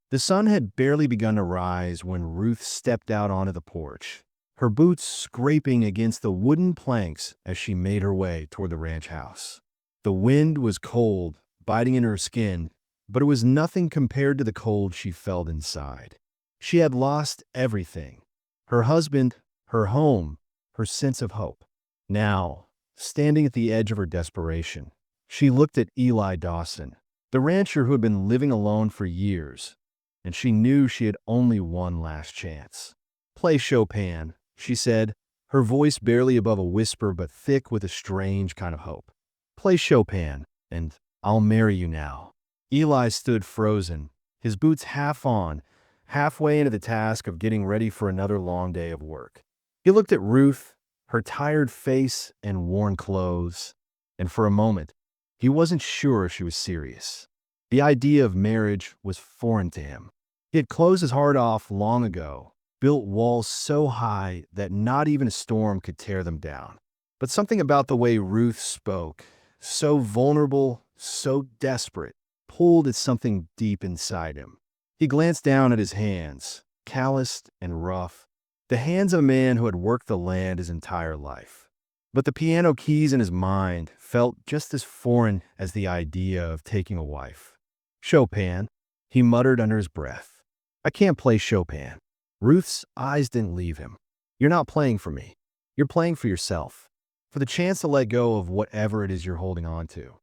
The sun had barely begun to rise when Ruth stepped out onto the porch, her boots scraping against the wooden planks as she made her way toward the ranch house. The wind was cold, biting into her skin, but it was nothing compared to the cold she felt inside. She had lost everything: her husband, her home, her sense of hope. Now, standing at the edge of her desperation, she looked at Eli Dawson, the rancher who had been living alone for years, and she knew she had only one last chance. "Play Chopin," she said, her voice barely above a whisper but thick with a strange kind of hope. "Play Chopin, and I'll marry you now." Eli stood frozen, his boots half on, halfway into the task of getting ready for another long day of work. He looked at Ruth, her tired face and worn clothes, and for a moment, he wasn't sure if she was serious. The idea of marriage was foreign to him. He had closed his heart off long ago, built walls so high that not even a storm could tear them down. But something about the way Ruth spoke, so vulnerable, so desperate, pulled at something deep inside him. He glanced down at his hands, calloused and rough, the hands of a man who had worked the land his entire life. But the piano keys in his mind felt just as foreign as the idea of taking a wife. "Chopin," he muttered under his breath. "I can't play Chopin." Ruth's eyes didn't leave him. "You're not playing for me. You're playing for yourself, for the chance to let go of whatever it is you're holding on to."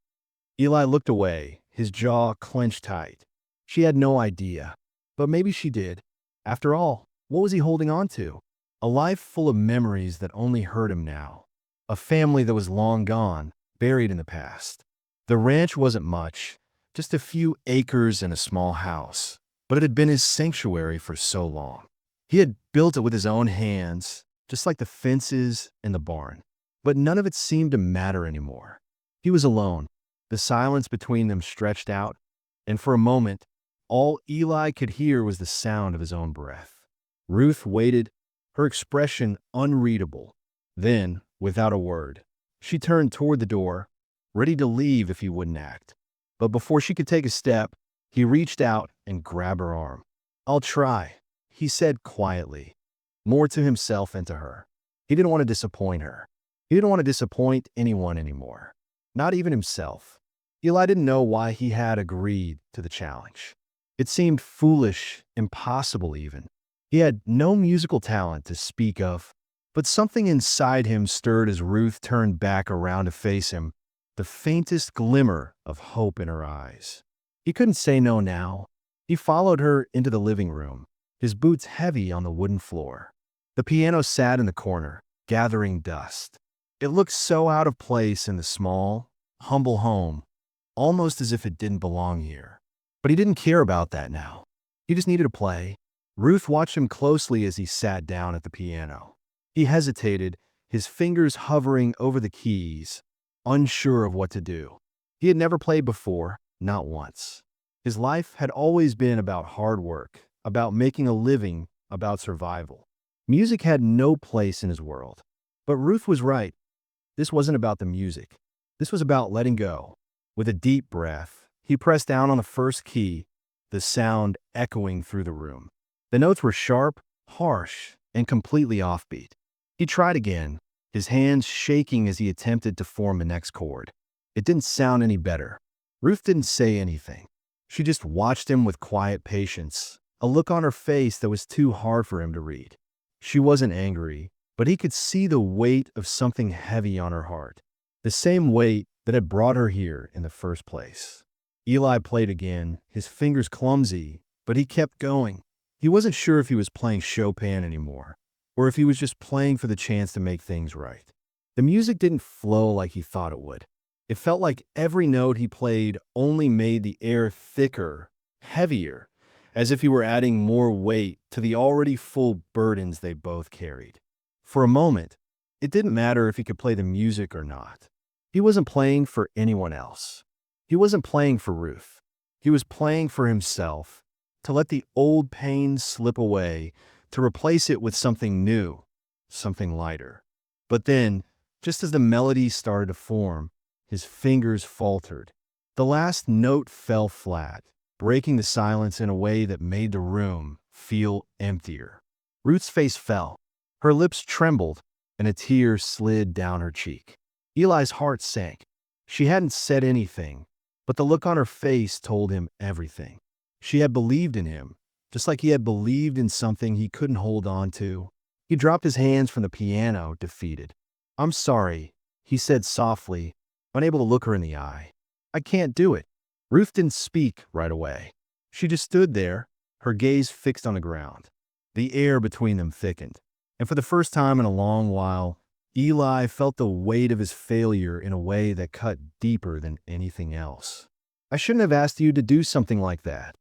Eli looked away, his jaw clenched tight. She had no idea, but maybe she did. After all, what was he holding on to? A life full of memories that only hurt him now. A family that was long gone, buried in the past. The ranch wasn't much, just a few acres and a small house, but it had been his sanctuary for so long. He had built it with his own hands, just like the fences and the barn. But none of it seemed to matter anymore. He was alone. The silence between them stretched out, and for a moment, all Eli could hear was the sound of his own breath. Ruth waited, her expression unreadable. Then, without a word, she turned toward the door, ready to leave if he wouldn't act. But before she could take a step, he reached out and grabbed her arm. "I'll try," he said quietly, more to himself than to her. He didn't want to disappoint her. He didn't want to disappoint anyone anymore, not even himself. Eli didn't know why he had agreed to the challenge. It seemed foolish, impossible even. He had no musical talent to speak of, but something inside him stirred as Ruth turned back around to face him, the faintest glimmer of hope in her eyes. He couldn't say no now. He followed her into the living room, his boots heavy on the wooden floor. The piano sat in the corner, gathering dust. It looked so out of place in the small, humble home, almost as if it didn't belong here. But he didn't care about that now. He just needed to play. Ruth watched him closely as he sat down at the piano. He hesitated, his fingers hovering over the keys, unsure of what to do. He had never played before, not once. His life had always been about hard work, about making a living, about survival. Music had no place in his world. But Ruth was right. This wasn't about the music. This was about letting go. With a deep breath, he pressed down on the first key, the sound echoing through the room. The notes were sharp, harsh, and completely offbeat. He tried again, his hands shaking as he attempted to form the next chord. It didn't sound any better. Ruth didn't say anything. She just watched him with quiet patience, a look on her face that was too hard for him to read. She wasn't angry, but he could see the weight of something heavy on her heart, the same weight that had brought her here in the first place. Eli played again, his fingers clumsy, but he kept going. He wasn't sure if he was playing Chopin anymore, or if he was just playing for the chance to make things right. The music didn't flow like he thought it would. It felt like every note he played only made the air thicker, heavier, as if he were adding more weight to the already full burdens they both carried. For a moment, it didn't matter if he could play the music or not. He wasn't playing for anyone else. He wasn't playing for Ruth. He was playing for himself, to let the old pain slip away, to replace it with something new, something lighter. But then, just as the melody started to form, his fingers faltered. The last note fell flat, breaking the silence in a way that made the room feel emptier. Ruth's face fell. Her lips trembled, and a tear slid down her cheek. Eli's heart sank. She hadn't said anything, but the look on her face told him everything. She had believed in him, just like he had believed in something he couldn't hold on to. He dropped his hands from the piano, defeated. "I'm sorry," he said softly, unable to look her in the eye. "I can't do it." Ruth didn't speak right away. She just stood there, her gaze fixed on the ground. The air between them thickened, and for the first time in a long while, Eli felt the weight of his failure in a way that cut deeper than anything else. "I shouldn't have asked you to do something like that,"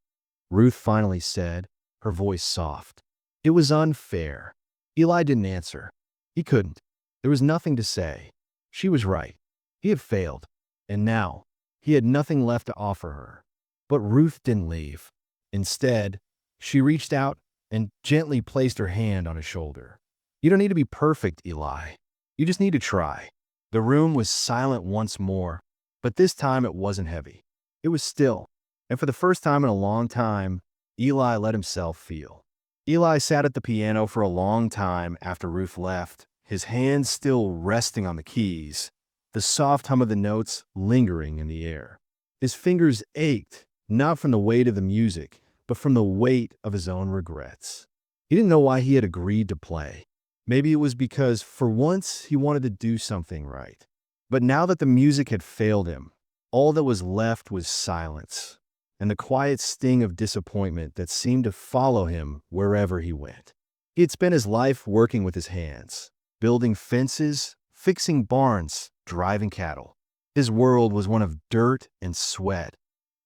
Ruth finally said, her voice soft. "It was unfair." Eli didn't answer. He couldn't. There was nothing to say. She was right. He had failed, and now he had nothing left to offer her. But Ruth didn't leave. Instead, she reached out and gently placed her hand on his shoulder. "You don't need to be perfect, Eli. You just need to try." The room was silent once more, but this time it wasn't heavy. It was still, and for the first time in a long time, Eli let himself feel. Eli sat at the piano for a long time after Ruth left, his hands still resting on the keys, the soft hum of the notes lingering in the air. His fingers ached, not from the weight of the music, but from the weight of his own regrets. He didn't know why he had agreed to play. Maybe it was because, for once, he wanted to do something right. But now that the music had failed him, all that was left was silence, and the quiet sting of disappointment that seemed to follow him wherever he went. He had spent his life working with his hands, building fences, fixing barns, driving cattle. His world was one of dirt and sweat,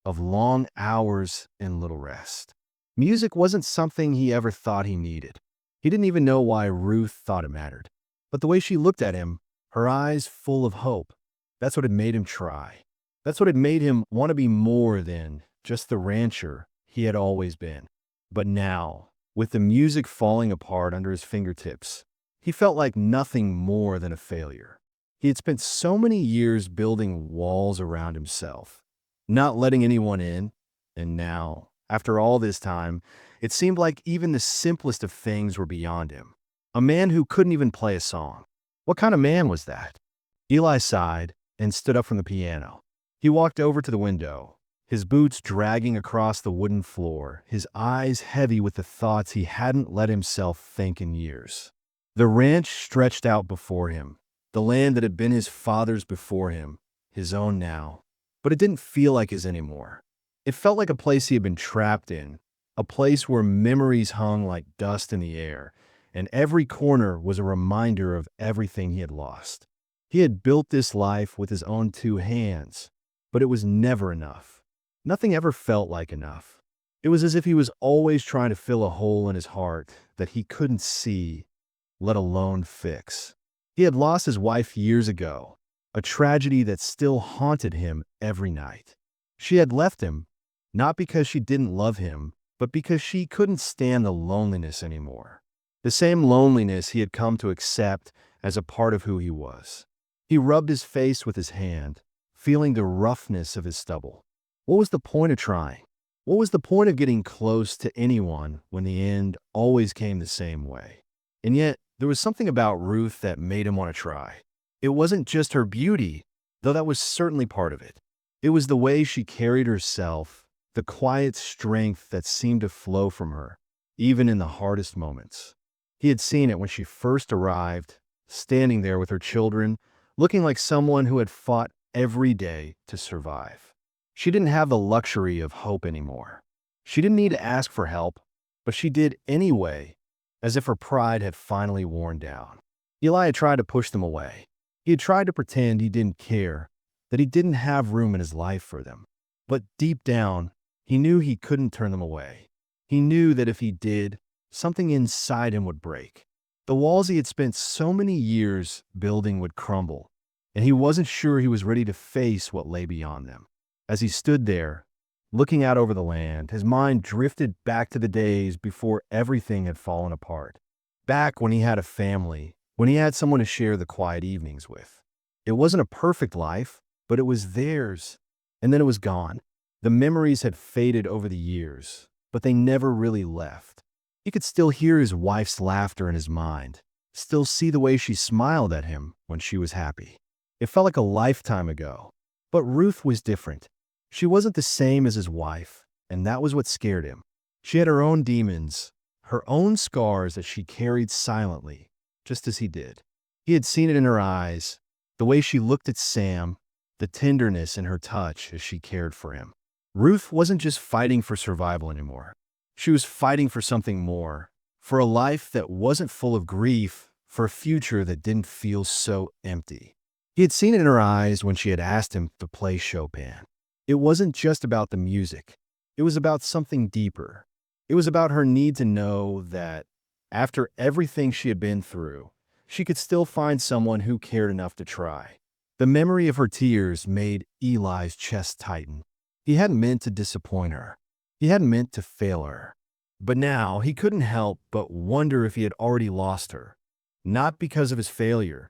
of long hours and little rest. Music wasn't something he ever thought he needed. He didn't even know why Ruth thought it mattered. But the way she looked at him, her eyes full of hope, that's what had made him try. That's what had made him want to be more than just the rancher he had always been. But now, with the music falling apart under his fingertips, he felt like nothing more than a failure. He had spent so many years building walls around himself, not letting anyone in, and now, after all this time, it seemed like even the simplest of things were beyond him. A man who couldn't even play a song. What kind of man was that? Eli sighed and stood up from the piano. He walked over to the window, his boots dragging across the wooden floor, his eyes heavy with the thoughts he hadn't let himself think in years. The ranch stretched out before him, the land that had been his father's before him, his own now. But it didn't feel like his anymore. It felt like a place he had been trapped in, a place where memories hung like dust in the air, and every corner was a reminder of everything he had lost. He had built this life with his own two hands, but it was never enough. Nothing ever felt like enough. It was as if he was always trying to fill a hole in his heart that he couldn't see, let alone fix. He had lost his wife years ago, a tragedy that still haunted him every night. She had left him, not because she didn't love him, but because she couldn't stand the loneliness anymore. The same loneliness he had come to accept as a part of who he was. He rubbed his face with his hand, feeling the roughness of his stubble. What was the point of trying? What was the point of getting close to anyone when the end always came the same way? And yet, there was something about Ruth that made him want to try. It wasn't just her beauty, though that was certainly part of it. It was the way she carried herself, the quiet strength that seemed to flow from her, even in the hardest moments. He had seen it when she first arrived, standing there with her children, looking like someone who had fought every day to survive. She didn't have the luxury of hope anymore. She didn't need to ask for help, but she did anyway, as if her pride had finally worn down. Eli had tried to push them away. He had tried to pretend he didn't care, that he didn't have room in his life for them. But deep down, he knew he couldn't turn them away. He knew that if he did, something inside him would break. The walls he had spent so many years building would crumble, and he wasn't sure he was ready to face what lay beyond them. As he stood there, looking out over the land, his mind drifted back to the days before everything had fallen apart. Back when he had a family, when he had someone to share the quiet evenings with. It wasn't a perfect life, but it was theirs, and then it was gone. The memories had faded over the years, but they never really left. He could still hear his wife's laughter in his mind, still see the way she smiled at him when she was happy. It felt like a lifetime ago. But Ruth was different. She wasn't the same as his wife, and that was what scared him. She had her own demons, her own scars that she carried silently, just as he did. He had seen it in her eyes, the way she looked at Sam, the tenderness in her touch as she cared for him. Ruth wasn't just fighting for survival anymore. She was fighting for something more, for a life that wasn't full of grief, for a future that didn't feel so empty. He had seen it in her eyes when she had asked him to play Chopin. It wasn't just about the music. It was about something deeper. It was about her need to know that, after everything she had been through, she could still find someone who cared enough to try. The memory of her tears made Eli's chest tighten. He hadn't meant to disappoint her. He hadn't meant to fail her. But now he couldn't help but wonder if he had already lost her. Not because of his failure,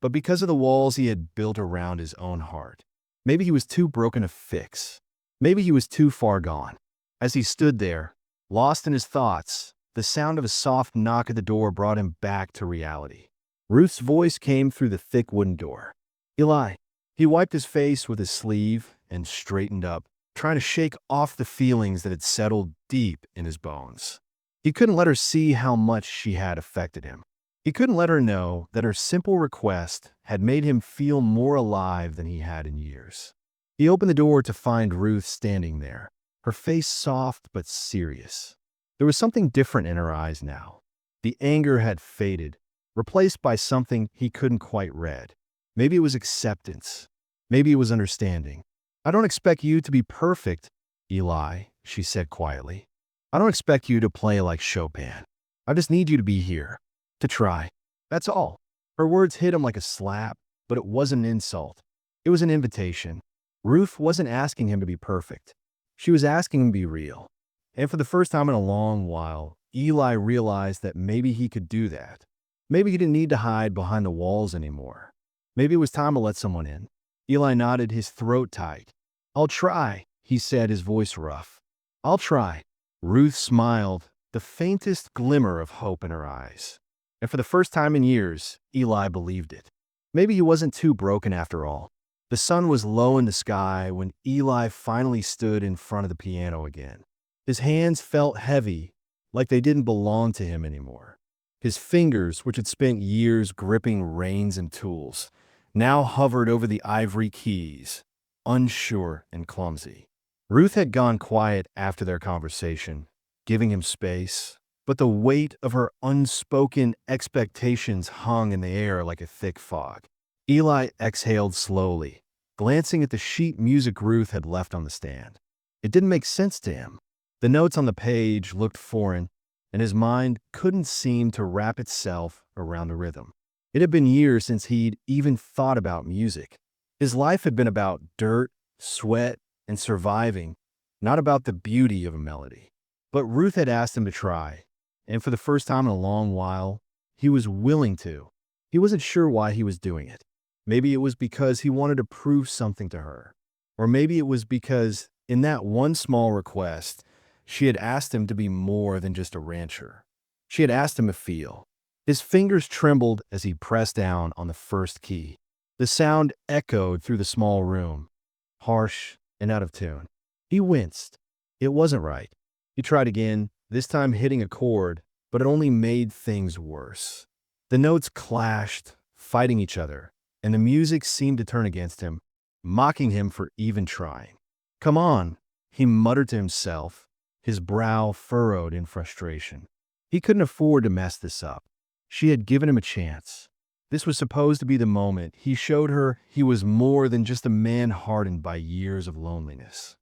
but because of the walls he had built around his own heart. Maybe he was too broken to fix. Maybe he was too far gone. As he stood there, lost in his thoughts, the sound of a soft knock at the door brought him back to reality. Ruth's voice came through the thick wooden door. Eli. He wiped his face with his sleeve and straightened up, trying to shake off the feelings that had settled deep in his bones. He couldn't let her see how much she had affected him. He couldn't let her know that her simple request had made him feel more alive than he had in years. He opened the door to find Ruth standing there, her face soft but serious. There was something different in her eyes now. The anger had faded, replaced by something he couldn't quite read. Maybe it was acceptance. Maybe it was understanding. I don't expect you to be perfect, Eli, she said quietly. I don't expect you to play like Chopin. I just need you to be here, to try. That's all. Her words hit him like a slap, but it wasn't an insult. It was an invitation. Ruth wasn't asking him to be perfect. She was asking him to be real. And for the first time in a long while, Eli realized that maybe he could do that. Maybe he didn't need to hide behind the walls anymore. Maybe it was time to let someone in. Eli nodded, his throat tight. I'll try, he said, his voice rough. I'll try. Ruth smiled, the faintest glimmer of hope in her eyes. And for the first time in years, Eli believed it. Maybe he wasn't too broken after all. The sun was low in the sky when Eli finally stood in front of the piano again. His hands felt heavy, like they didn't belong to him anymore. His fingers, which had spent years gripping reins and tools, now hovered over the ivory keys, unsure and clumsy. Ruth had gone quiet after their conversation, giving him space, but the weight of her unspoken expectations hung in the air like a thick fog. Eli exhaled slowly, glancing at the sheet music Ruth had left on the stand. It didn't make sense to him. The notes on the page looked foreign, and his mind couldn't seem to wrap itself around the rhythm. It had been years since he'd even thought about music. His life had been about dirt, sweat, and surviving, not about the beauty of a melody. But Ruth had asked him to try, and for the first time in a long while, he was willing to. He wasn't sure why he was doing it. Maybe it was because he wanted to prove something to her. Or maybe it was because, in that one small request, she had asked him to be more than just a rancher. She had asked him to feel. His fingers trembled as he pressed down on the first key. The sound echoed through the small room, harsh and out of tune. He winced. It wasn't right. He tried again, this time hitting a chord, but it only made things worse. The notes clashed, fighting each other, and the music seemed to turn against him, mocking him for even trying. Come on, he muttered to himself, his brow furrowed in frustration. He couldn't afford to mess this up. She had given him a chance. This was supposed to be the moment he showed her he was more than just a man hardened by years of loneliness.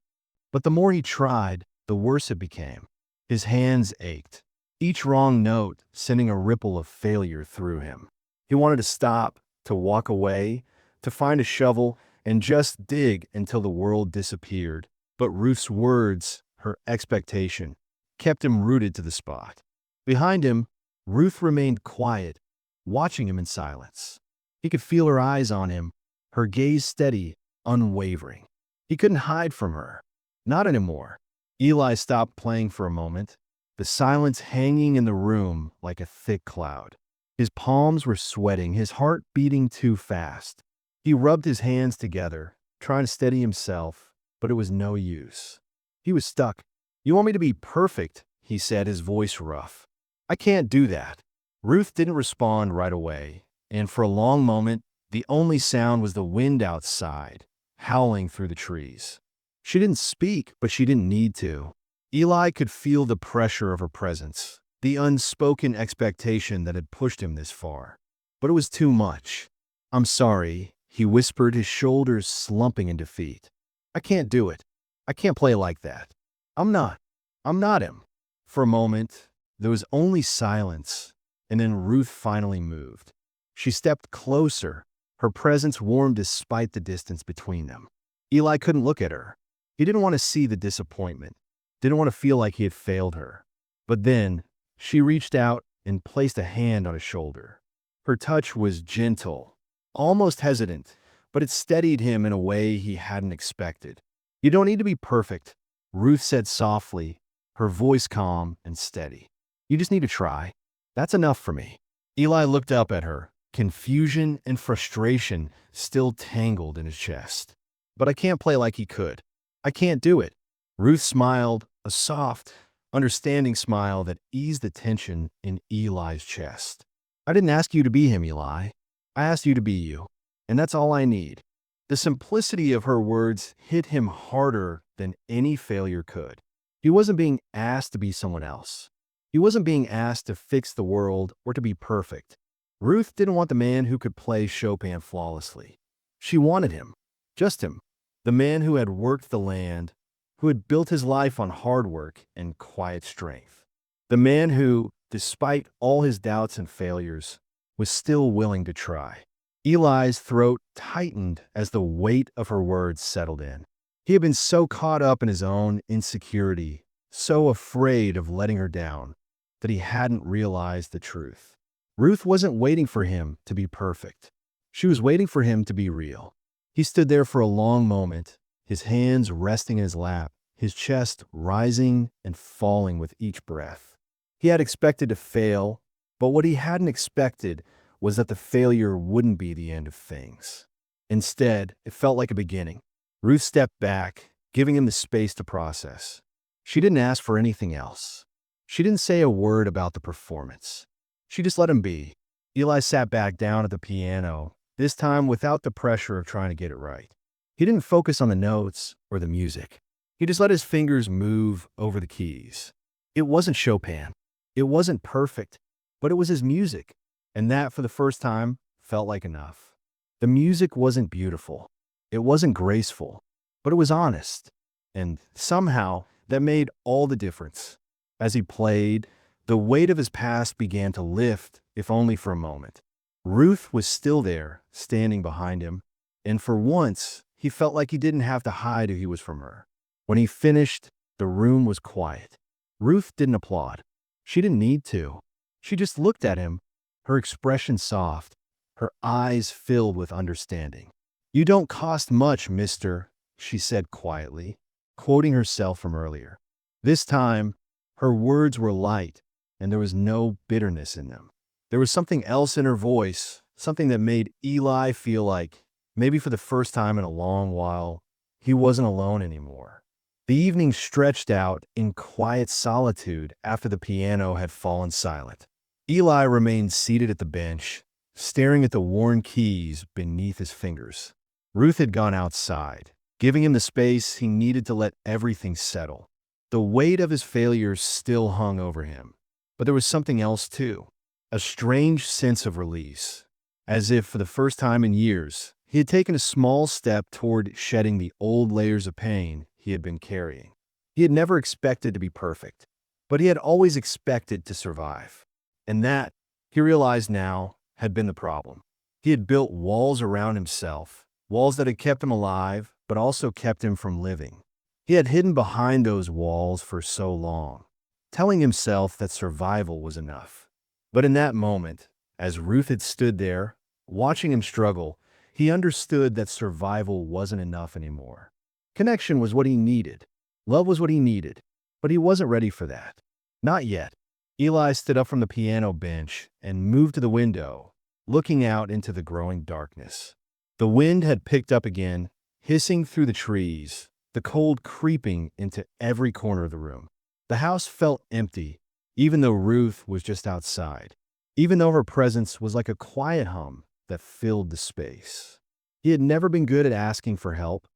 But the more he tried, the worse it became. His hands ached, each wrong note sending a ripple of failure through him. He wanted to stop, to walk away, to find a shovel and just dig until the world disappeared. But Ruth's words, her expectation, kept him rooted to the spot. Behind him, Ruth remained quiet, watching him in silence. He could feel her eyes on him, her gaze steady, unwavering. He couldn't hide from her. Not anymore. Eli stopped playing for a moment, the silence hanging in the room like a thick cloud. His palms were sweating, his heart beating too fast. He rubbed his hands together, trying to steady himself, but it was no use. He was stuck. "You want me to be perfect," he said, his voice rough. "I can't do that." Ruth didn't respond right away, and for a long moment, the only sound was the wind outside, howling through the trees. She didn't speak, but she didn't need to. Eli could feel the pressure of her presence, the unspoken expectation that had pushed him this far. But it was too much. "I'm sorry," he whispered, his shoulders slumping in defeat. "I can't do it. I can't play like that. I'm not. I'm not him." For a moment, there was only silence, and then Ruth finally moved. She stepped closer, her presence warm despite the distance between them. Eli couldn't look at her. He didn't want to see the disappointment, didn't want to feel like he had failed her. But then, she reached out and placed a hand on his shoulder. Her touch was gentle, almost hesitant, but it steadied him in a way he hadn't expected. "You don't need to be perfect," Ruth said softly, her voice calm and steady. "You just need to try. That's enough for me." Eli looked up at her, confusion and frustration still tangled in his chest. "But I can't play like he could. I can't do it." Ruth smiled, a soft, understanding smile that eased the tension in Eli's chest. "I didn't ask you to be him, Eli. I asked you to be you. And that's all I need." The simplicity of her words hit him harder than any failure could. He wasn't being asked to be someone else. He wasn't being asked to fix the world or to be perfect. Ruth didn't want the man who could play Chopin flawlessly. She wanted him, just him, the man who had worked the land, who had built his life on hard work and quiet strength. The man who, despite all his doubts and failures, was still willing to try. Eli's throat tightened as the weight of her words settled in. He had been so caught up in his own insecurity, so afraid of letting her down, that he hadn't realized the truth. Ruth wasn't waiting for him to be perfect. She was waiting for him to be real. He stood there for a long moment, his hands resting in his lap, his chest rising and falling with each breath. He had expected to fail, but what he hadn't expected was that the failure wouldn't be the end of things. Instead, it felt like a beginning. Ruth stepped back, giving him the space to process. She didn't ask for anything else. She didn't say a word about the performance. She just let him be. Eli sat back down at the piano, this time without the pressure of trying to get it right. He didn't focus on the notes or the music. He just let his fingers move over the keys. It wasn't Chopin. It wasn't perfect, but it was his music, and that, for the first time, felt like enough. The music wasn't beautiful. It wasn't graceful, but it was honest, and somehow that made all the difference. As he played, the weight of his past began to lift, if only for a moment. Ruth was still there, standing behind him, and for once, he felt like he didn't have to hide who he was from her. When he finished, the room was quiet. Ruth didn't applaud. She didn't need to. She just looked at him, her expression soft, her eyes filled with understanding. "You don't cost much, mister," she said quietly, quoting herself from earlier. This time, her words were light, and there was no bitterness in them. There was something else in her voice, something that made Eli feel like, maybe for the first time in a long while, he wasn't alone anymore. The evening stretched out in quiet solitude after the piano had fallen silent. Eli remained seated at the bench, staring at the worn keys beneath his fingers. Ruth had gone outside, giving him the space he needed to let everything settle. The weight of his failures still hung over him, but there was something else too, a strange sense of release, as if for the first time in years, he had taken a small step toward shedding the old layers of pain he had been carrying. He had never expected to be perfect, but he had always expected to survive. And that, he realized now, had been the problem. He had built walls around himself, walls that had kept him alive, but also kept him from living. He had hidden behind those walls for so long, telling himself that survival was enough. But in that moment, as Ruth had stood there, watching him struggle, he understood that survival wasn't enough anymore. Connection was what he needed. Love was what he needed, but he wasn't ready for that. Not yet. Eli stood up from the piano bench and moved to the window, looking out into the growing darkness. The wind had picked up again, hissing through the trees, the cold creeping into every corner of the room. The house felt empty, even though Ruth was just outside, even though her presence was like a quiet hum that filled the space. He had never been good at asking for help,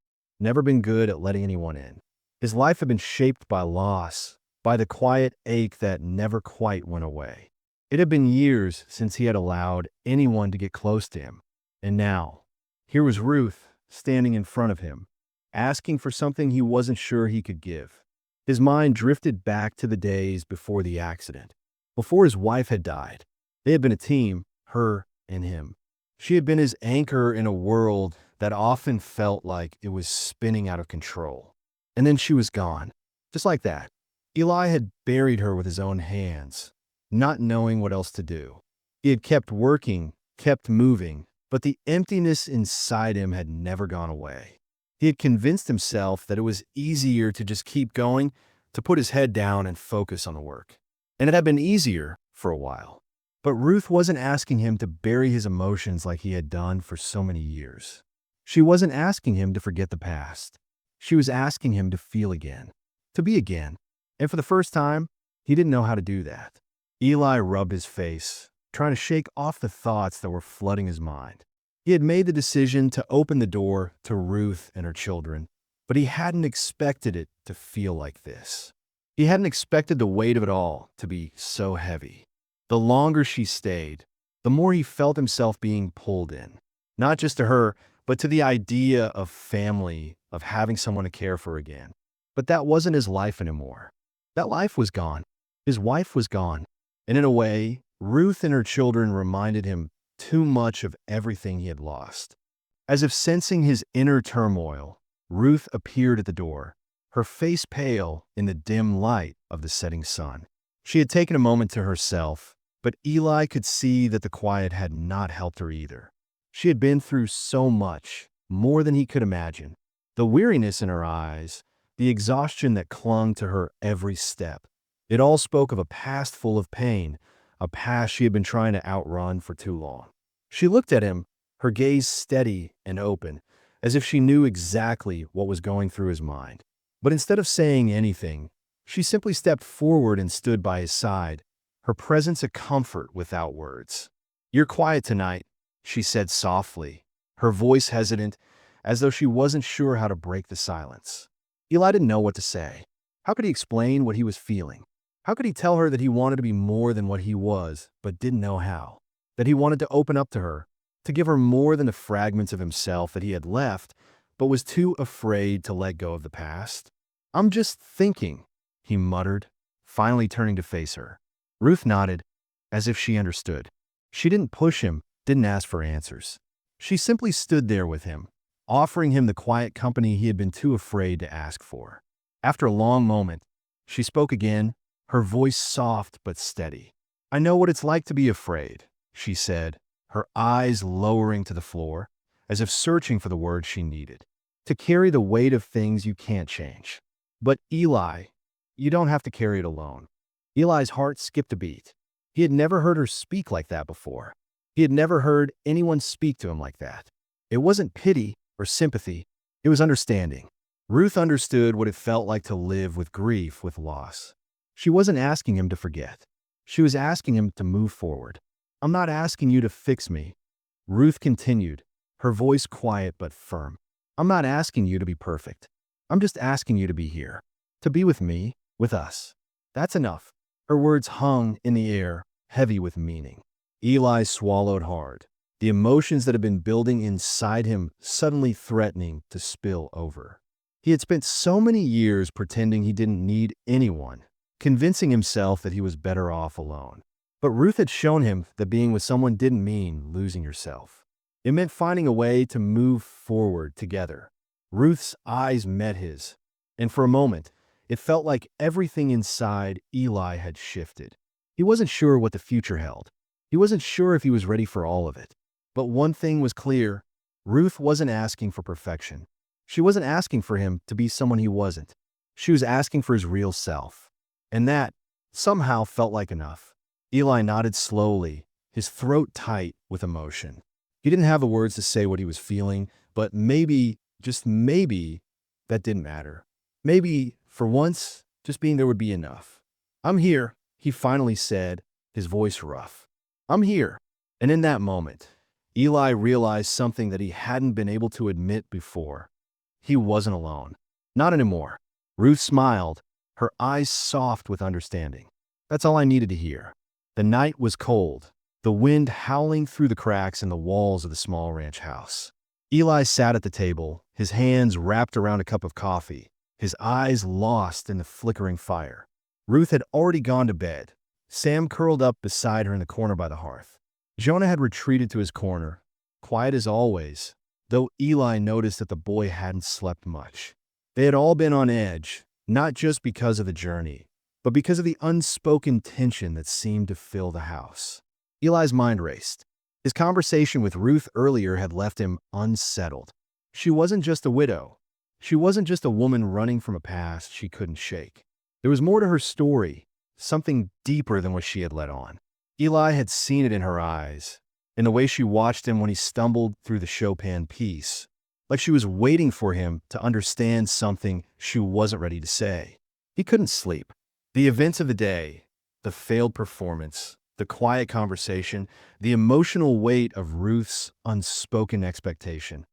never been good at letting anyone in. His life had been shaped by loss, by the quiet ache that never quite went away. It had been years since he had allowed anyone to get close to him. And now, here was Ruth standing in front of him, asking for something he wasn't sure he could give. His mind drifted back to the days before the accident, before his wife had died. They had been a team, her and him. She had been his anchor in a world that often felt like it was spinning out of control. And then she was gone, just like that. Eli had buried her with his own hands, not knowing what else to do. He had kept working, kept moving, but the emptiness inside him had never gone away. He had convinced himself that it was easier to just keep going, to put his head down and focus on the work. And it had been easier for a while. But Ruth wasn't asking him to bury his emotions like he had done for so many years. She wasn't asking him to forget the past. She was asking him to feel again, to be again. And for the first time, he didn't know how to do that. Eli rubbed his face, trying to shake off the thoughts that were flooding his mind. He had made the decision to open the door to Ruth and her children, but he hadn't expected it to feel like this. He hadn't expected the weight of it all to be so heavy. The longer she stayed, the more he felt himself being pulled in, not just to her, but to the idea of family, of having someone to care for again. But that wasn't his life anymore. That life was gone. His wife was gone. And in a way, Ruth and her children reminded him too much of everything he had lost. As if sensing his inner turmoil, Ruth appeared at the door, her face pale in the dim light of the setting sun. She had taken a moment to herself, but Eli could see that the quiet had not helped her either. She had been through so much, more than he could imagine. The weariness in her eyes, the exhaustion that clung to her every step. It all spoke of a past full of pain, a past she had been trying to outrun for too long. She looked at him, her gaze steady and open, as if she knew exactly what was going through his mind. But instead of saying anything, she simply stepped forward and stood by his side, her presence a comfort without words. "You're quiet tonight," she said softly, her voice hesitant, as though she wasn't sure how to break the silence. Eli didn't know what to say. How could he explain what he was feeling? How could he tell her that he wanted to be more than what he was, but didn't know how? That he wanted to open up to her, to give her more than the fragments of himself that he had left, but was too afraid to let go of the past? "I'm just thinking," he muttered, finally turning to face her. Ruth nodded, as if she understood. She didn't push him, didn't ask for answers. She simply stood there with him, offering him the quiet company he had been too afraid to ask for. After a long moment, she spoke again, her voice soft but steady. "I know what it's like to be afraid," she said, her eyes lowering to the floor, as if searching for the words she needed. "To carry the weight of things you can't change. But Eli, you don't have to carry it alone." Eli's heart skipped a beat. He had never heard her speak like that before. He had never heard anyone speak to him like that. It wasn't pity or sympathy, it was understanding. Ruth understood what it felt like to live with grief, with loss. She wasn't asking him to forget. She was asking him to move forward. "I'm not asking you to fix me," Ruth continued, her voice quiet but firm. "I'm not asking you to be perfect. I'm just asking you to be here, to be with me, with us. That's enough." Her words hung in the air, heavy with meaning. Eli swallowed hard, the emotions that had been building inside him suddenly threatening to spill over. He had spent so many years pretending he didn't need anyone, convincing himself that he was better off alone. But Ruth had shown him that being with someone didn't mean losing yourself. It meant finding a way to move forward together. Ruth's eyes met his, and for a moment, it felt like everything inside Eli had shifted. He wasn't sure what the future held. He wasn't sure if he was ready for all of it. But one thing was clear: Ruth wasn't asking for perfection. She wasn't asking for him to be someone he wasn't. She was asking for his real self. And that somehow felt like enough. Eli nodded slowly, his throat tight with emotion. He didn't have the words to say what he was feeling, but maybe, just maybe, that didn't matter. Maybe, for once, just being there would be enough. "I'm here," he finally said, his voice rough. "I'm here." And in that moment, Eli realized something that he hadn't been able to admit before. He wasn't alone. Not anymore. Ruth smiled, her eyes soft with understanding. That's all I needed to hear. The night was cold, the wind howling through the cracks in the walls of the small ranch house. Eli sat at the table, his hands wrapped around a cup of coffee, his eyes lost in the flickering fire. Ruth had already gone to bed. Sam curled up beside her in the corner by the hearth. Jonah had retreated to his corner, quiet as always, though Eli noticed that the boy hadn't slept much. They had all been on edge, not just because of the journey, but because of the unspoken tension that seemed to fill the house. Eli's mind raced. His conversation with Ruth earlier had left him unsettled. She wasn't just a widow. She wasn't just a woman running from a past she couldn't shake. There was more to her story, something deeper than what she had let on. Eli had seen it in her eyes, in the way she watched him when he stumbled through the Chopin piece, like she was waiting for him to understand something she wasn't ready to say. He couldn't sleep. The events of the day, the failed performance, the quiet conversation, the emotional weight of Ruth's unspoken expectation,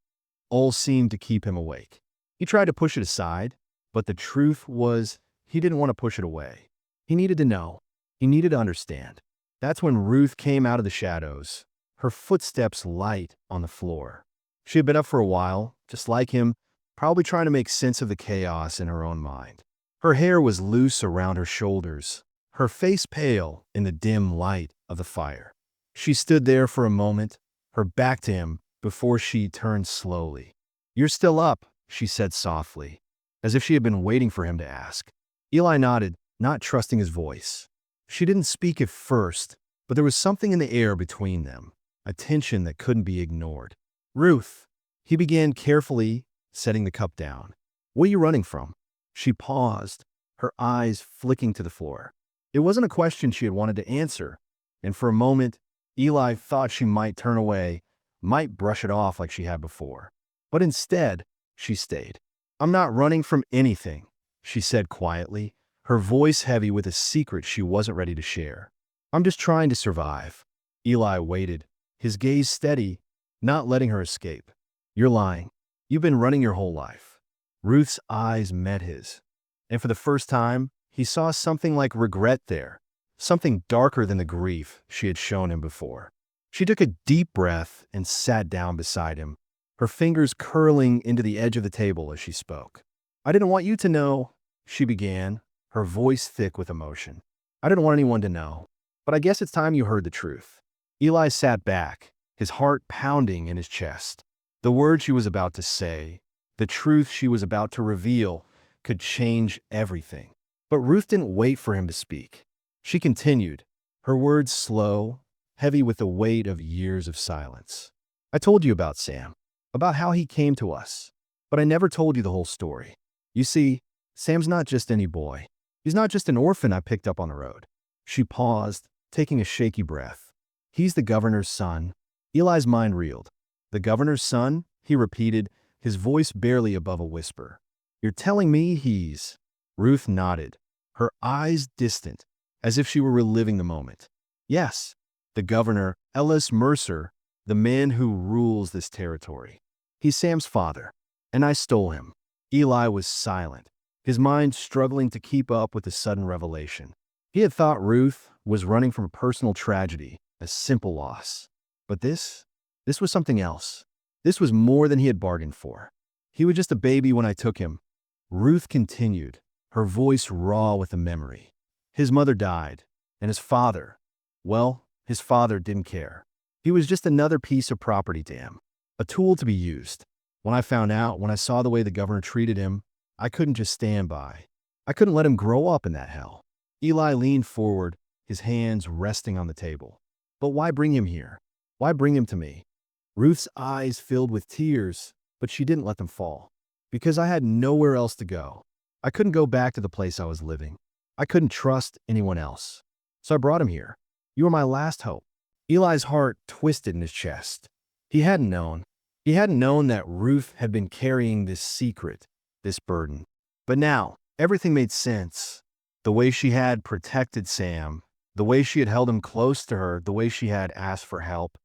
all seemed to keep him awake. He tried to push it aside, but the truth was he didn't want to push it away. He needed to know. He needed to understand. That's when Ruth came out of the shadows, her footsteps light on the floor. She had been up for a while, just like him, probably trying to make sense of the chaos in her own mind. Her hair was loose around her shoulders, her face pale in the dim light of the fire. She stood there for a moment, her back to him, before she turned slowly. "You're still up," she said softly, as if she had been waiting for him to ask. Eli nodded, not trusting his voice. She didn't speak at first, but there was something in the air between them, a tension that couldn't be ignored. "Ruth," he began carefully, setting the cup down. "What are you running from?" She paused, her eyes flicking to the floor. It wasn't a question she had wanted to answer, and for a moment, Eli thought she might turn away, might brush it off like she had before. But instead, she stayed. "I'm not running from anything," she said quietly, her voice heavy with a secret she wasn't ready to share. "I'm just trying to survive." Eli waited, his gaze steady, not letting her escape. "You're lying. You've been running your whole life." Ruth's eyes met his, and for the first time, he saw something like regret there, something darker than the grief she had shown him before. She took a deep breath and sat down beside him, her fingers curling into the edge of the table as she spoke. "I didn't want you to know," she began, her voice thick with emotion. "I didn't want anyone to know, but I guess it's time you heard the truth." Eli sat back, his heart pounding in his chest. The words she was about to say, the truth she was about to reveal, could change everything. But Ruth didn't wait for him to speak. She continued, her words slow, heavy with the weight of years of silence. "I told you about Sam, about how he came to us, but I never told you the whole story. You see, Sam's not just any boy. He's not just an orphan I picked up on the road." She paused, taking a shaky breath. "He's the governor's son." Eli's mind reeled. "The governor's son?" he repeated, his voice barely above a whisper. "You're telling me he's—" Ruth nodded, her eyes distant, as if she were reliving the moment. "Yes, the governor, Ellis Mercer, the man who rules this territory. He's Sam's father, and I stole him." Eli was silent, his mind struggling to keep up with the sudden revelation. He had thought Ruth was running from a personal tragedy, a simple loss. But this was something else. This was more than he had bargained for. "He was just a baby when I took him," Ruth continued, her voice raw with the memory. "His mother died, and his father, well, his father didn't care. He was just another piece of property to him, a tool to be used. When I found out, when I saw the way the governor treated him, I couldn't just stand by. I couldn't let him grow up in that hell." Eli leaned forward, his hands resting on the table. "But why bring him here? Why bring him to me?" Ruth's eyes filled with tears, but she didn't let them fall. "Because I had nowhere else to go. I couldn't go back to the place I was living. I couldn't trust anyone else. So I brought him here. You were my last hope." Eli's heart twisted in his chest. He hadn't known. He hadn't known that Ruth had been carrying this secret, this burden. But now, everything made sense. The way she had protected Sam, the way she had held him close to her, the way she had asked for help.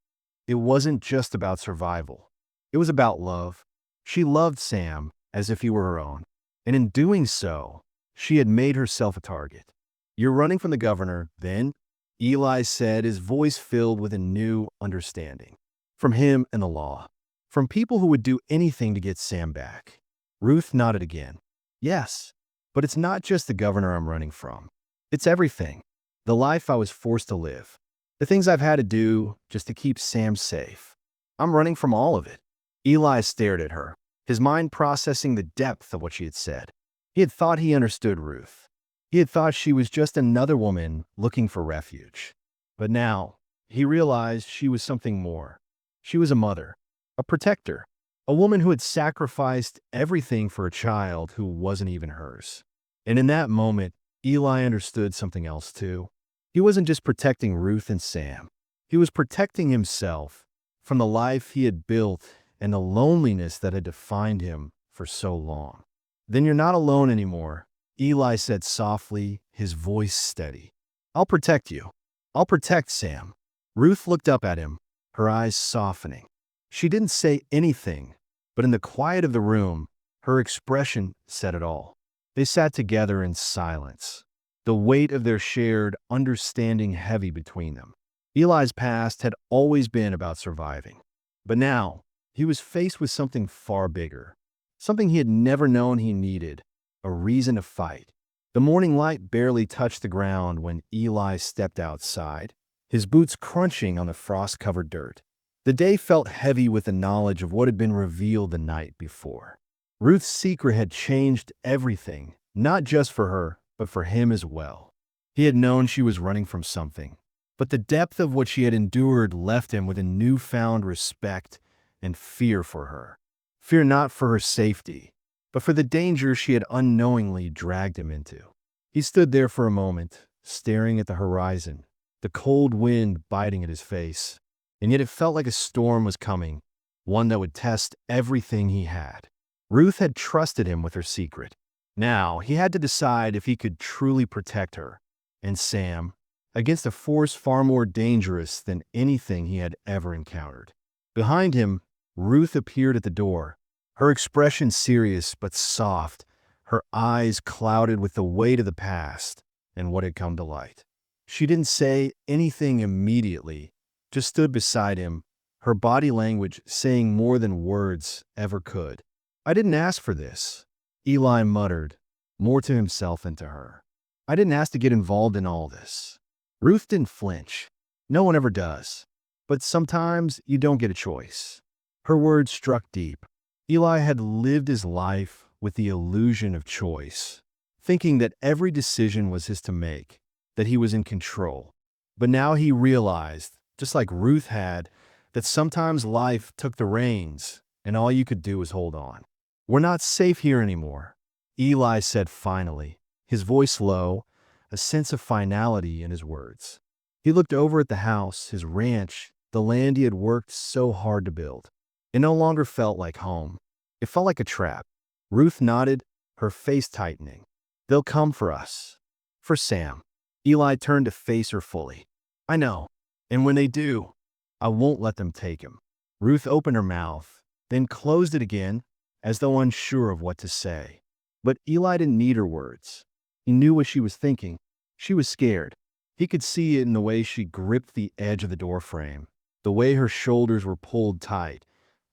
It wasn't just about survival. It was about love. She loved Sam as if he were her own. And in doing so, she had made herself a target. "You're running from the governor, then?" Eli said, his voice filled with a new understanding. "From him and the law. From people who would do anything to get Sam back." Ruth nodded again. "Yes, but it's not just the governor I'm running from. It's everything. The life I was forced to live. The things I've had to do just to keep Sam safe. I'm running from all of it." Eli stared at her, his mind processing the depth of what she had said. He had thought he understood Ruth. He had thought she was just another woman looking for refuge. But now, he realized she was something more. She was a mother, a protector, a woman who had sacrificed everything for a child who wasn't even hers. And in that moment, Eli understood something else too. He wasn't just protecting Ruth and Sam. He was protecting himself from the life he had built and the loneliness that had defined him for so long. "Then you're not alone anymore," Eli said softly, his voice steady. "I'll protect you. I'll protect Sam." Ruth looked up at him, her eyes softening. She didn't say anything, but in the quiet of the room, her expression said it all. They sat together in silence, the weight of their shared understanding heavy between them. Eli's past had always been about surviving, but now he was faced with something far bigger, something he had never known he needed, a reason to fight. The morning light barely touched the ground when Eli stepped outside, his boots crunching on the frost-covered dirt. The day felt heavy with the knowledge of what had been revealed the night before. Ruth's secret had changed everything, not just for her, but for him as well. He had known she was running from something, but the depth of what she had endured left him with a newfound respect and fear for her. Fear not for her safety, but for the danger she had unknowingly dragged him into. He stood there for a moment, staring at the horizon, the cold wind biting at his face, and yet it felt like a storm was coming, one that would test everything he had. Ruth had trusted him with her secret. Now he had to decide if he could truly protect her and Sam against a force far more dangerous than anything he had ever encountered. Behind him, Ruth appeared at the door, her expression serious but soft, her eyes clouded with the weight of the past and what had come to light. She didn't say anything immediately, just stood beside him, her body language saying more than words ever could. "I didn't ask for this," Eli muttered, more to himself than to her. "I didn't ask to get involved in all this." Ruth didn't flinch. No one ever does. But sometimes you don't get a choice. Her words struck deep. Eli had lived his life with the illusion of choice, thinking that every decision was his to make, that he was in control. But now he realized, just like Ruth had, that sometimes life took the reins and all you could do was hold on. "We're not safe here anymore," Eli said finally, his voice low, a sense of finality in his words. He looked over at the house, his ranch, the land he had worked so hard to build. It no longer felt like home. It felt like a trap. Ruth nodded, her face tightening. "They'll come for us. For Sam." Eli turned to face her fully. "I know. And when they do, I won't let them take him." Ruth opened her mouth, then closed it again, as though unsure of what to say. But Eli didn't need her words. He knew what she was thinking. She was scared. He could see it in the way she gripped the edge of the doorframe, the way her shoulders were pulled tight,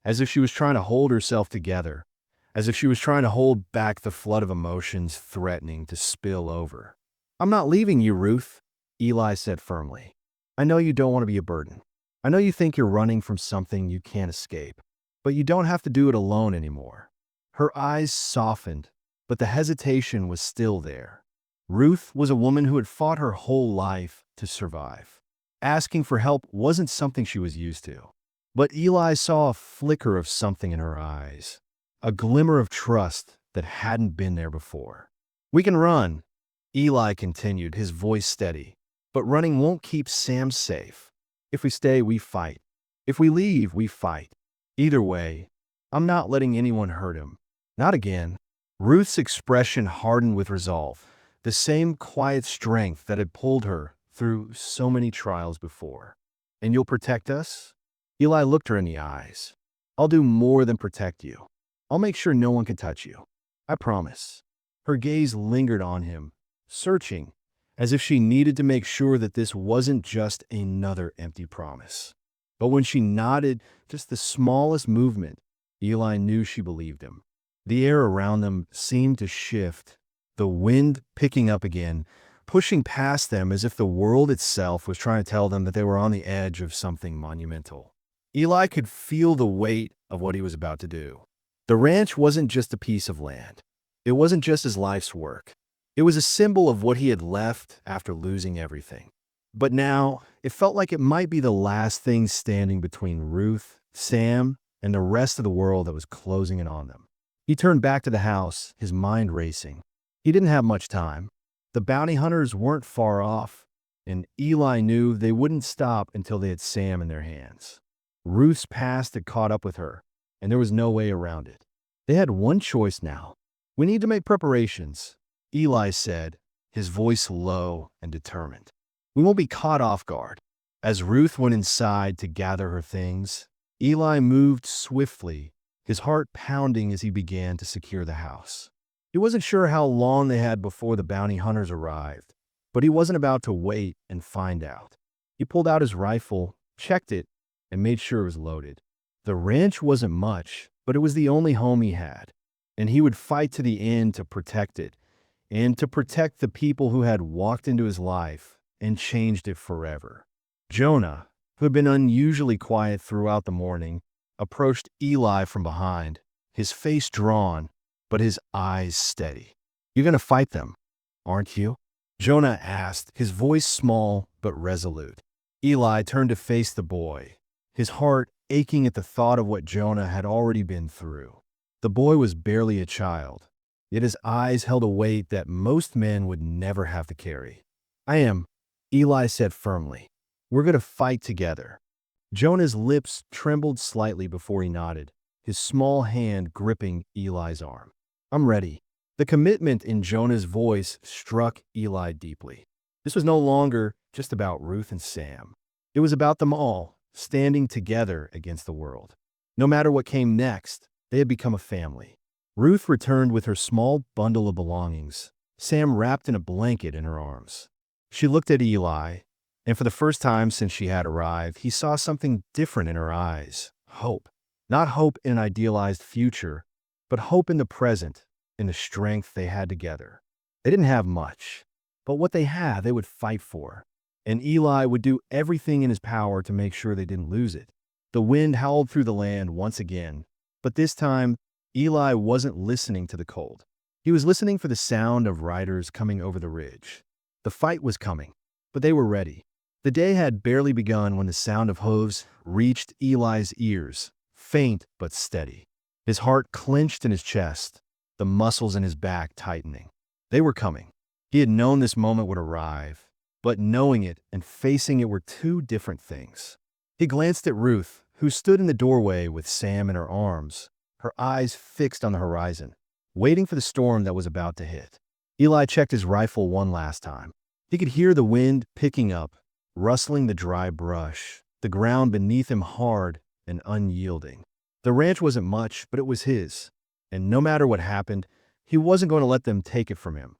as if she was trying to hold herself together, as if she was trying to hold back the flood of emotions threatening to spill over. "I'm not leaving you, Ruth," Eli said firmly. "I know you don't want to be a burden. I know you think you're running from something you can't escape, but you don't have to do it alone anymore." Her eyes softened, but the hesitation was still there. Ruth was a woman who had fought her whole life to survive. Asking for help wasn't something she was used to. But Eli saw a flicker of something in her eyes, a glimmer of trust that hadn't been there before. We can run, Eli continued, his voice steady. But running won't keep Sam safe. If we stay, we fight. If we leave, we fight. Either way, I'm not letting anyone hurt him. Not again. Ruth's expression hardened with resolve, the same quiet strength that had pulled her through so many trials before. And you'll protect us? Eli looked her in the eyes. I'll do more than protect you. I'll make sure no one can touch you. I promise. Her gaze lingered on him, searching, as if she needed to make sure that this wasn't just another empty promise. But when she nodded, just the smallest movement, Eli knew she believed him. The air around them seemed to shift, the wind picking up again, pushing past them as if the world itself was trying to tell them that they were on the edge of something monumental. Eli could feel the weight of what he was about to do. The ranch wasn't just a piece of land. It wasn't just his life's work. It was a symbol of what he had left after losing everything. But now, it felt like it might be the last thing standing between Ruth, Sam, and the rest of the world that was closing in on them. He turned back to the house, his mind racing. He didn't have much time. The bounty hunters weren't far off, and Eli knew they wouldn't stop until they had Sam in their hands. Ruth's past had caught up with her, and there was no way around it. They had one choice now. We need to make preparations, Eli said, his voice low and determined. We won't be caught off guard. As Ruth went inside to gather her things, Eli moved swiftly, his heart pounding as he began to secure the house. He wasn't sure how long they had before the bounty hunters arrived, but he wasn't about to wait and find out. He pulled out his rifle, checked it, and made sure it was loaded. The ranch wasn't much, but it was the only home he had, and he would fight to the end to protect it, and to protect the people who had walked into his life and changed it forever. Jonah, who had been unusually quiet throughout the morning, approached Eli from behind, his face drawn, but his eyes steady. You're going to fight them, aren't you? Jonah asked, his voice small but resolute. Eli turned to face the boy, his heart aching at the thought of what Jonah had already been through. The boy was barely a child, yet his eyes held a weight that most men would never have to carry. I am, Eli said firmly. We're going to fight together. Jonah's lips trembled slightly before he nodded, his small hand gripping Eli's arm. I'm ready. The commitment in Jonah's voice struck Eli deeply. This was no longer just about Ruth and Sam. It was about them all, standing together against the world. No matter what came next, they had become a family. Ruth returned with her small bundle of belongings, Sam wrapped in a blanket in her arms. She looked at Eli, and for the first time since she had arrived, he saw something different in her eyes. Hope. Not hope in an idealized future, but hope in the present, in the strength they had together. They didn't have much, but what they had, they would fight for. And Eli would do everything in his power to make sure they didn't lose it. The wind howled through the land once again, but this time, Eli wasn't listening to the cold. He was listening for the sound of riders coming over the ridge. The fight was coming, but they were ready. The day had barely begun when the sound of hooves reached Eli's ears, faint but steady. His heart clenched in his chest, the muscles in his back tightening. They were coming. He had known this moment would arrive, but knowing it and facing it were two different things. He glanced at Ruth, who stood in the doorway with Sam in her arms, her eyes fixed on the horizon, waiting for the storm that was about to hit. Eli checked his rifle one last time. He could hear the wind picking up, rustling the dry brush, the ground beneath him hard and unyielding. The ranch wasn't much, but it was his, and no matter what happened, he wasn't going to let them take it from him.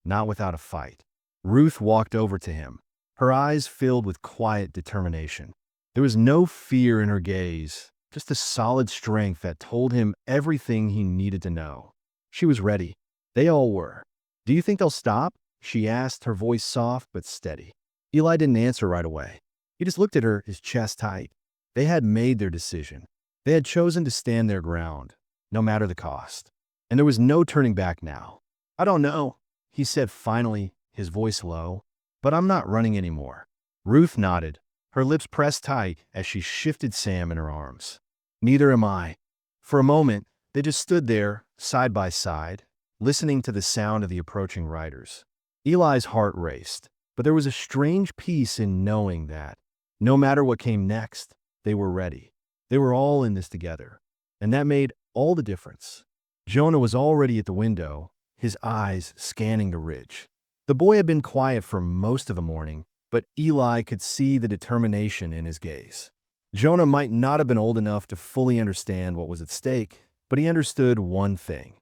Not without a fight. Ruth walked over to him, her eyes filled with quiet determination. There was no fear in her gaze, just a solid strength that told him everything he needed to know. She was ready. They all were. Do you think they'll stop? She asked, her voice soft but steady. Eli didn't answer right away. He just looked at her, his chest tight. They had made their decision. They had chosen to stand their ground, no matter the cost. And there was no turning back now. I don't know, he said finally, his voice low, but I'm not running anymore. Ruth nodded, her lips pressed tight as she shifted Sam in her arms. Neither am I. For a moment, they just stood there, side by side, listening to the sound of the approaching riders. Eli's heart raced, but there was a strange peace in knowing that, no matter what came next, they were ready. They were all in this together, and that made all the difference. Jonah was already at the window, his eyes scanning the ridge. The boy had been quiet for most of the morning, but Eli could see the determination in his gaze. Jonah might not have been old enough to fully understand what was at stake, but he understood one thing.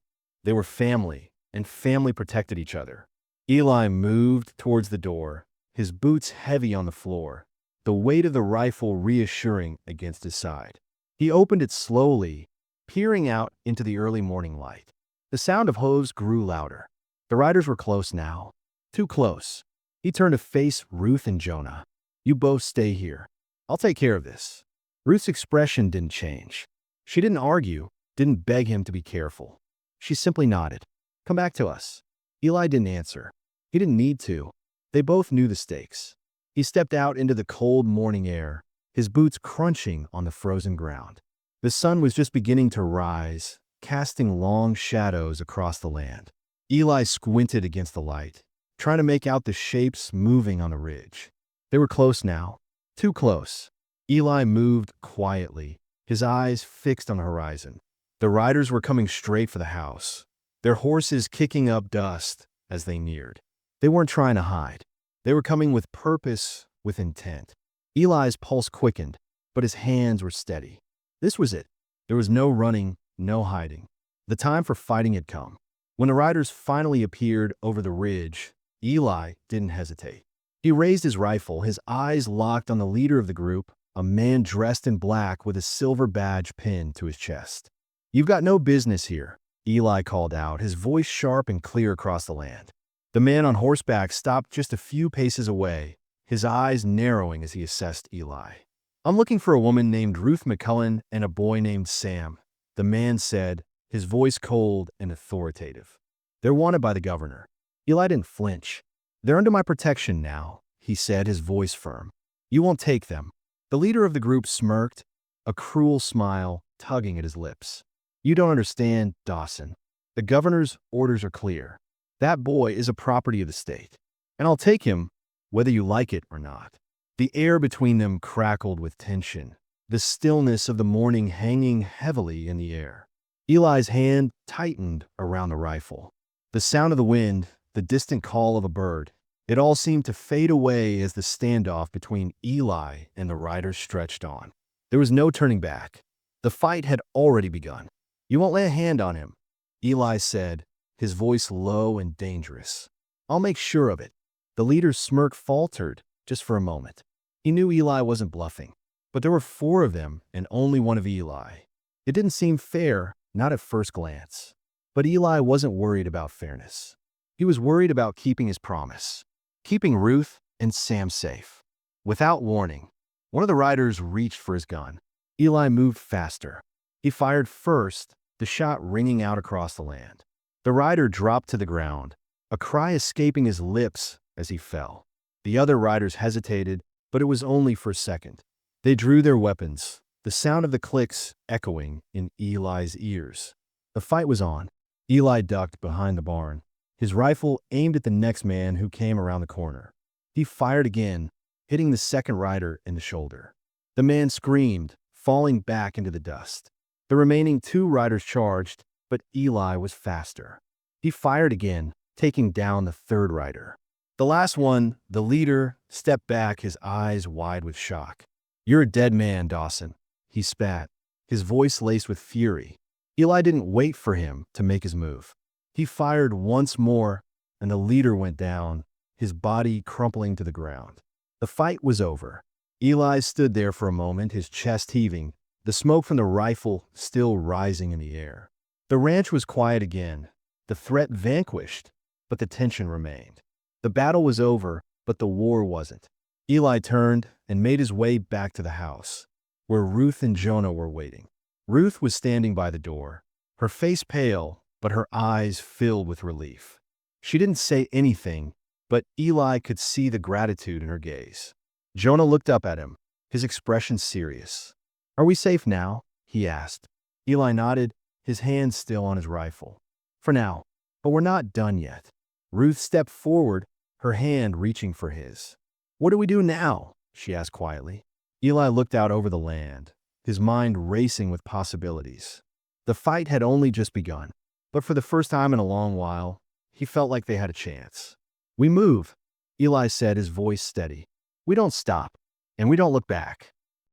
They were family, and family protected each other. Eli moved towards the door, his boots heavy on the floor, the weight of the rifle reassuring against his side. He opened it slowly, peering out into the early morning light. The sound of hooves grew louder. The riders were close now. Too close. He turned to face Ruth and Jonah. "You both stay here. I'll take care of this." Ruth's expression didn't change. She didn't argue, didn't beg him to be careful. She simply nodded. "Come back to us." Eli didn't answer. He didn't need to. They both knew the stakes. He stepped out into the cold morning air, his boots crunching on the frozen ground. The sun was just beginning to rise, casting long shadows across the land. Eli squinted against the light, trying to make out the shapes moving on the ridge. They were close now. Too close. Eli moved quietly, his eyes fixed on the horizon. The riders were coming straight for the house, their horses kicking up dust as they neared. They weren't trying to hide. They were coming with purpose, with intent. Eli's pulse quickened, but his hands were steady. This was it. There was no running, no hiding. The time for fighting had come. When the riders finally appeared over the ridge, Eli didn't hesitate. He raised his rifle, his eyes locked on the leader of the group, a man dressed in black with a silver badge pinned to his chest. "You've got no business here," Eli called out, his voice sharp and clear across the land. The man on horseback stopped just a few paces away, his eyes narrowing as he assessed Eli. "I'm looking for a woman named Ruth McCullen and a boy named Sam," the man said, his voice cold and authoritative. "They're wanted by the governor." Eli didn't flinch. "They're under my protection now," he said, his voice firm. "You won't take them." The leader of the group smirked, a cruel smile tugging at his lips. "You don't understand, Dawson. The governor's orders are clear. That boy is a property of the state, and I'll take him whether you like it or not." The air between them crackled with tension, the stillness of the morning hanging heavily in the air. Eli's hand tightened around the rifle. The sound of the wind, the distant call of a bird, it all seemed to fade away as the standoff between Eli and the riders stretched on. There was no turning back. The fight had already begun. "You won't lay a hand on him," Eli said, his voice low and dangerous. "I'll make sure of it." The leader's smirk faltered just for a moment. He knew Eli wasn't bluffing, but there were 4 of them and only one of Eli. It didn't seem fair, not at first glance. But Eli wasn't worried about fairness. He was worried about keeping his promise, keeping Ruth and Sam safe. Without warning, one of the riders reached for his gun. Eli moved faster. He fired first, the shot ringing out across the land. The rider dropped to the ground, a cry escaping his lips as he fell. The other riders hesitated, but it was only for a second. They drew their weapons, the sound of the clicks echoing in Eli's ears. The fight was on. Eli ducked behind the barn, his rifle aimed at the next man who came around the corner. He fired again, hitting the second rider in the shoulder. The man screamed, falling back into the dust. The remaining 2 riders charged, but Eli was faster. He fired again, taking down the third rider. The last one, the leader, stepped back, his eyes wide with shock. "You're a dead man, Dawson," he spat, his voice laced with fury. Eli didn't wait for him to make his move. He fired once more, and the leader went down, his body crumpling to the ground. The fight was over. Eli stood there for a moment, his chest heaving, the smoke from the rifle still rising in the air. The ranch was quiet again, the threat vanquished, but the tension remained. The battle was over, but the war wasn't. Eli turned and made his way back to the house, where Ruth and Jonah were waiting. Ruth was standing by the door, her face pale, but her eyes filled with relief. She didn't say anything, but Eli could see the gratitude in her gaze. Jonah looked up at him, his expression serious. "Are we safe now?" he asked. Eli nodded, his hand still on his rifle. "For now." But we're not done yet. Ruth stepped forward, her hand reaching for his. "What do we do now?" she asked quietly. Eli looked out over the land, his mind racing with possibilities. The fight had only just begun, but for the first time in a long while, he felt like they had a chance. "We move," Eli said, his voice steady. "We don't stop, and we don't look back."